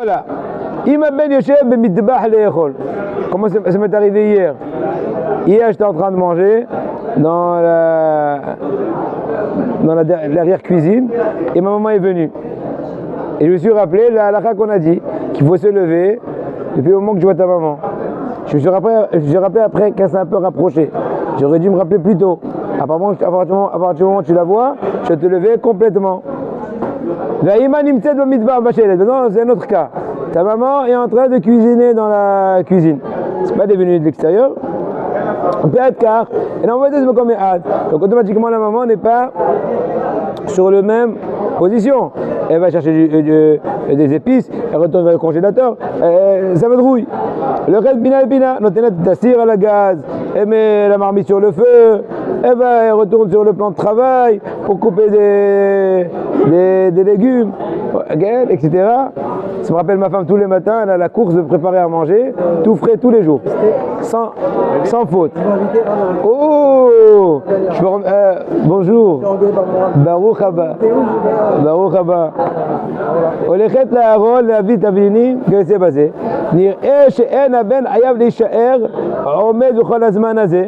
Voilà. Ima ben Yoshev ben mitbah le'echol. Comment ça m'est arrivé hier? Hier, j'étais en train de manger dans la derrière cuisine et ma maman est venue. Et je me suis rappelé la halakha qu'on a dit, qu'il faut se lever depuis le moment que je vois ta maman. Je me suis rappelé après qu'elle s'est un peu rapprochée. J'aurais dû me rappeler plus tôt. À partir du moment où tu la vois, je vais te lever complètement. Non, c'est un autre cas. Ta maman est en train de cuisiner dans la cuisine. C'est pas des venus de l'extérieur. Donc automatiquement la maman n'est pas sur la même position. Elle va chercher des épices, elle retourne vers le congélateur, ça va drouille. Le reste bina, t'assire à la gaz, elle met la marmite sur le feu, elle retourne sur le plan de travail pour couper des légumes, etc. Ça me rappelle ma femme tous les matins, elle a la course de préparer à manger, tout frais tous les jours, sans faute. Oh, bonjour, Baruch Haba, Baruch Haba. הולכת לארון להביא תבלינים, כזה בזה. נראה שאין הבן חייב להישאר עומד בכל הזמן הזה.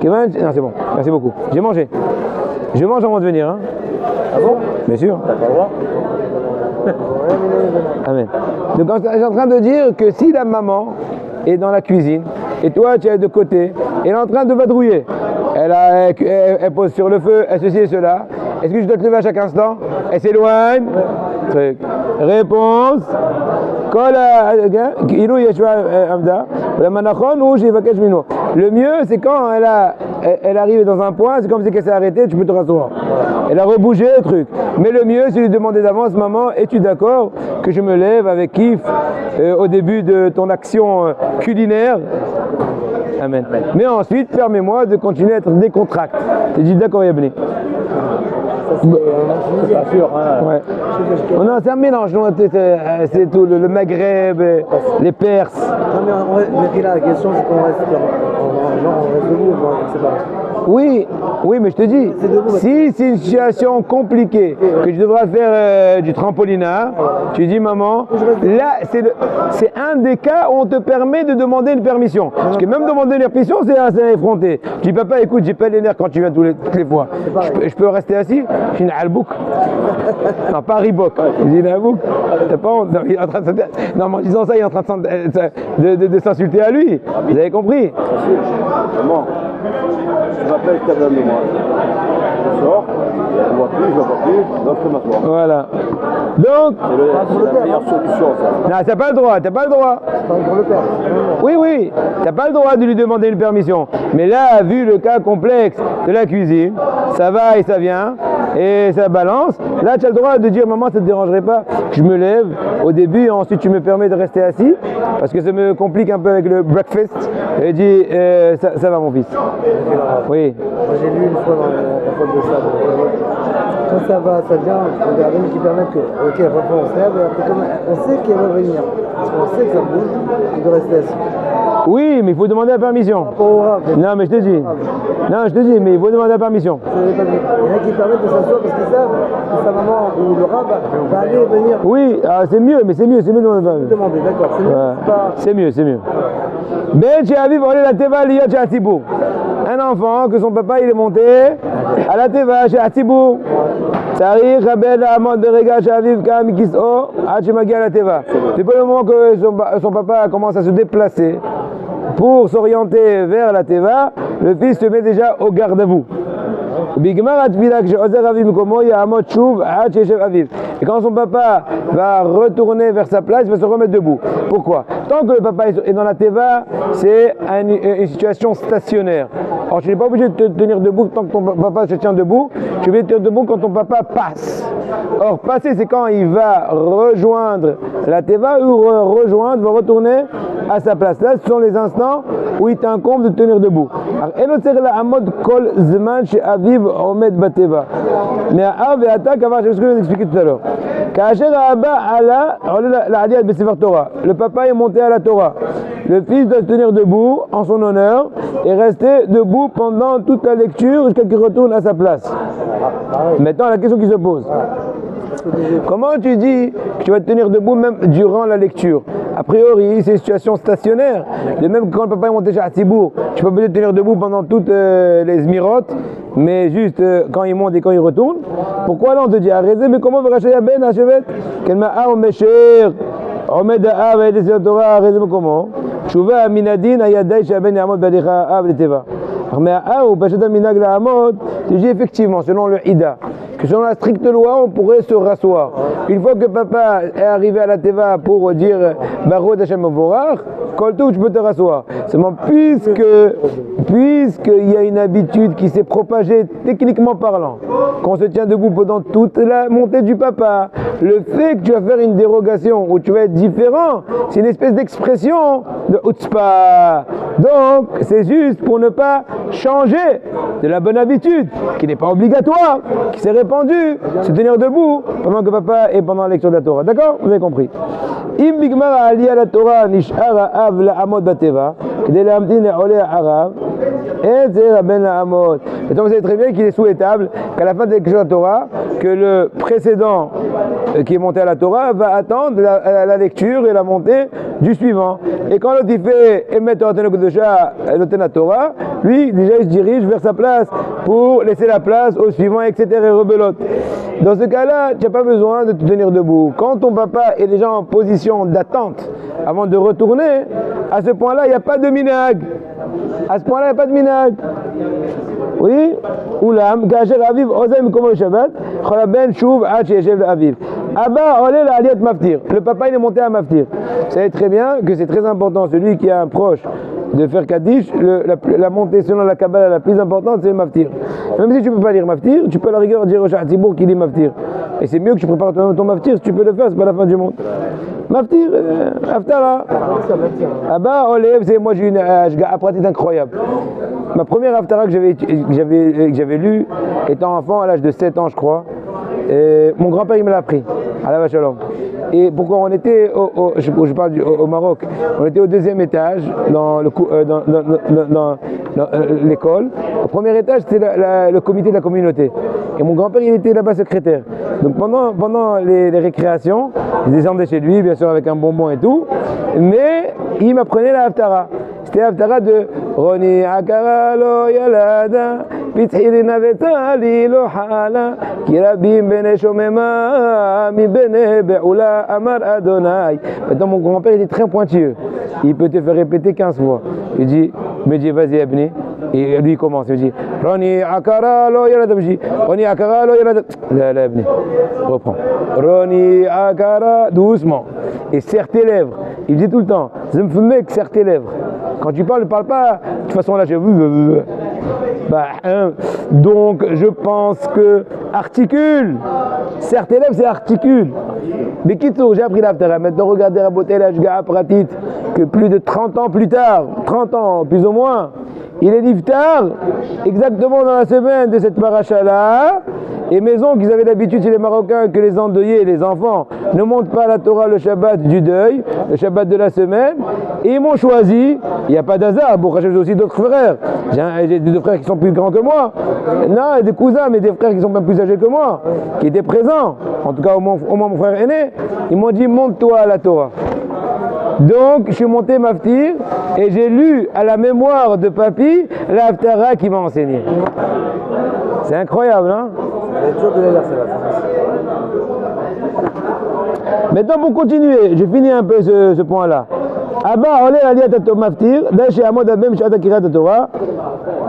כיוון... Non, c'est bon, merci beaucoup. J'ai mangé. Je mange avant de venir. Hein. Ah bon? Bien sûr. T'as pas le droit? Amen. Donc je suis en train de dire que si la maman est dans la cuisine et toi tu es de côté, elle est en train de vadrouiller. Elle pose sur le feu, elle ceci et cela. Est-ce que je dois te lever à chaque instant? Elle s'éloigne. Truc. Réponse. Le mieux, c'est quand elle arrive dans un point, c'est comme si elle s'est arrêtée, tu peux te rasseoir. Elle a rebougé le truc. Mais le mieux, c'est de lui demander d'avance, maman, es-tu d'accord que je me lève avec kiff au début de ton action culinaire? Amen. Mais ensuite, permets-moi de continuer à être décontracté. Tu dis d'accord, Yabni. C'est pas sûr. Hein. Ouais. Non, c'est un mélange. C'est tout le Maghreb, les Perses. Non, mais là, la question, c'est qu'on reste debout, c'est pas. Oui, mais je te dis, si c'est une situation compliquée, que je devrais faire du trampolinat, tu dis maman, là c'est un des cas où on te permet de demander une permission. Parce que même demander une permission, c'est effronté. Je dis papa, écoute, j'ai pas les nerfs quand tu viens toutes les fois. Je peux rester assis? Je suis une albouk. Non, pas Reebok. Je dis une albouk. T'as pas honte? Non, mais en disant ça, il est en train de s'insulter à lui. Vous avez compris? Bon. Je m'appelle Kablan de moi. Je sors, je ne vois plus, je ne vois plus, donc je m'assois. Voilà. Donc. C'est la meilleure solution, ça. Non, t'as pas le droit. Pour le père. Oui, t'as pas le droit de lui demander une permission. Mais là, vu le cas complexe de la cuisine, ça va et ça vient, et ça balance, là tu as le droit de dire maman, ça te dérangerait pas que je me lève au début et ensuite tu me permets de rester assis, parce que ça me complique un peu avec le breakfast, et dit ça va mon fils. Oui. Moi j'ai lu une fois dans la faute de ça. Quand ça va, ça vient, il y a des qui permettent que, ok, parfois on se lève, et après, on sait qu'elle va venir, parce qu'on sait que ça bouge, il doit rester assis. Oui, mais il faut demander la permission. Non, mais je te dis. Non, je te dis, mais il faut demander la permission. Il y en a qui permettent de s'asseoir parce qu'ils savent que sa maman ou le rab va aller venir. Oui, c'est mieux de demander. D'accord, c'est mieux. Ouais. C'est mieux. Ben, tu as vu voler la teva liya chez Atibou. Un enfant que son papa il est monté à la teva chez Atibou. Tsarich Rabel Amod Berega chez Aviv Kam Kis'o Hachimagi à la teva. Depuis le moment que son papa commence à se déplacer pour s'orienter vers la teva, le fils se met déjà au garde à vous. Et quand son papa va retourner vers sa place, il va se remettre debout. Pourquoi? Tant que le papa est dans la teva, c'est une situation stationnaire. Alors tu n'es pas obligé de te tenir debout tant que ton papa se tient debout, tu vas te tenir debout quand ton papa passe. Or passer, c'est quand il va rejoindre la teva ou va retourner à sa place. Là, ce sont les instants où il t'incombe de tenir debout. Mais à c'est ce que je vous expliqué tout à l'heure. Le papa est monté à la Torah. Le fils doit se tenir debout en son honneur et rester debout pendant toute la lecture jusqu'à ce qu'il retourne à sa place. Maintenant, la question qui se pose. Comment tu dis que tu vas te tenir debout même durant la lecture? A priori, c'est une situation stationnaire. De même que quand le papa est monté chez Hatzibour, tu peux pas te tenir debout pendant toutes les zmirotes, mais juste quand il monte et quand il retourne. Pourquoi là on te dit arrêtez, mais comment va racheter Ben Hachevet? Quel ma'a au Mesher, Omed A'av, et des Torah, arrêtez, mais comment? Chouva Aminadin, Ayadai, Shaben, Yamod, Balicha, A'av, Leteva. Mais A'av, ou Pacheta Minag, la Hamod, tu dis effectivement, selon le Ida, que selon la stricte loi, on pourrait se rasseoir. Une fois que papa est arrivé à la Teva pour dire Barod Hashem Vorach, Koltou, tu peux te rasseoir. Seulement, puisqu'il y a une habitude qui s'est propagée techniquement parlant, qu'on se tient debout pendant toute la montée du papa, le fait que tu vas faire une dérogation ou tu vas être différent, c'est une espèce d'expression de Utzpa. Donc, c'est juste pour ne pas changer de la bonne habitude, qui n'est pas obligatoire, qui s'est répandue, se tenir debout pendant que papa est pendant la lecture de la Torah. D'accord? Vous avez compris. Im bigmara aliyah la Torah nish'ara av la amod bateva, k'dei l'amtin le'oleh ha'arav, et c'est la ben la amod. Et donc vous savez très bien qu'il est souhaitable qu'à la fin de la lecture de la Torah, que le précédent qui est monté à la Torah va attendre la lecture et la montée du suivant. Et quand l'autre il fait émettre la Torah, lui déjà il se dirige vers sa place pour laisser la place au suivant, etc. et rebelote. Dans ce cas-là, tu n'as pas besoin de te tenir debout. Quand ton papa est déjà en position d'attente avant de retourner, à ce point-là, il n'y a pas de minag. À ce point-là, il n'y a pas de minag. Oui, Oulam, Gacher Aviv, Ozem, Komo Shabbat, Cholaben, Chouv, Hach, Yeshev, Aviv. Abba, Olé, la Aliat Maftir. Le papa, il est monté à Maftir. Vous savez très bien que c'est très important, celui qui a un proche de faire Kaddish, la montée selon la Kabbalah la plus importante, c'est le Maftir. Même si tu ne peux pas lire Maftir, tu peux à la rigueur dire au Sha'atibour qu'il lit Maftir. Et c'est mieux que tu prépares ton Maftir, si tu peux le faire, c'est pas la fin du monde. Maftir, Haftara. Abba, Olé, vous savez, moi j'ai une pratique incroyable. Ma première Haftara que j'avais lue, étant enfant, à l'âge de 7 ans, je crois, mon grand-père il me l'a appris, à la Vachalom. Et pourquoi on était je parle au Maroc, on était au deuxième étage dans l'école. Au premier étage, c'était le comité de la communauté. Et mon grand-père, il était là-bas secrétaire. Donc pendant les récréations, je descendais chez lui, bien sûr avec un bonbon et tout, mais il m'apprenait la Haftara. C'était la Haftara de Roni Akara lo yalada, Pitzhirina vetali lo hala, Kirabim bene shomema, mi bene be'ula amar Adonai. Maintenant, mon grand-père était très pointilleux. Il peut te faire répéter 15 fois. Il dit, mais dis, vas-y, Abni. Et lui, il commence. Il dit, Roni Akara lo yalada. Je dis, Roni Akara lo yalada. Là, Abni. Reprends. Roni Akara, doucement. Et serre tes lèvres. Il dit tout le temps, je me fais mec, serre tes lèvres. Quand tu parles, ne parle pas de toute façon là, donc je pense que articule. Serre tes lèvres, c'est articule. Mais qui j'ai appris l'Haftara. Maintenant, regardez la beauté, la Shga'a Pratit, que plus de 30 ans plus tard, 30 ans plus ou moins, il est niftar, exactement dans la semaine de cette paracha-là. Et maison qu'ils avaient l'habitude chez les Marocains que les endeuillés, les enfants, ne montent pas la Torah le Shabbat du deuil, le Shabbat de la semaine. Et ils m'ont choisi, il n'y a pas d'hasard, bon, j'ai aussi d'autres frères. J'ai deux frères qui sont plus grands que moi. Non, des cousins, mais des frères qui sont même plus âgés que moi, qui étaient présents. En tout cas, au moins mon frère aîné. Ils m'ont dit, monte-toi à la Torah. Donc, je suis monté Maftir et j'ai lu à la mémoire de Papy la Haftara qui m'a enseigné. C'est incroyable, hein? Maintenant, pour continuer, je finis un peu ce point-là. Abba, olé aliyat maftir, dashi amod abem shata kirat Torah,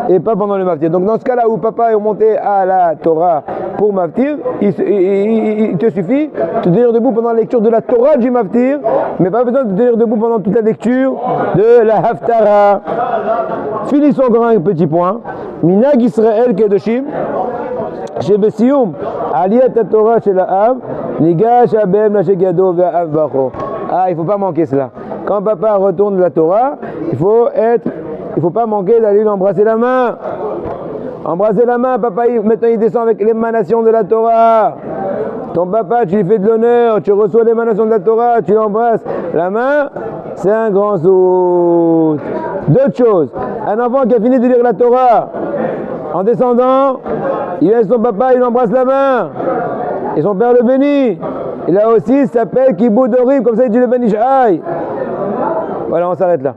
et pas pendant le maftir. Donc, dans ce cas-là où papa est monté à la Torah pour maftir, il te suffit de te tenir debout pendant la lecture de la Torah du maftir, mais pas besoin de te tenir debout pendant toute la lecture de la Haftara. Finissons encore un petit point. Minag Israël Kedoshim. שבסיום עליית התורה של האב ניגש הבן לשק ידו והאב ברכו. Il ne faut pas manquer cela. Quand papa retourne la Torah, il faut pas manquer d'aller lui embrasser la main. Embrasser la main, papa, maintenant il descend avec l'émanation de la Torah. Ton papa, tu lui fais de l'honneur, tu reçois l'émanation de la Torah, tu l'embrasses. La main, c'est un grand soute. D'autres choses. Un enfant qui a fini de lire la Torah, en descendant, il laisse son papa, il embrasse la main. Et son père le bénit. Et là aussi, il s'appelle Kiboud Orim, comme ça il dit le Ben Ishai. Voilà, on s'arrête là.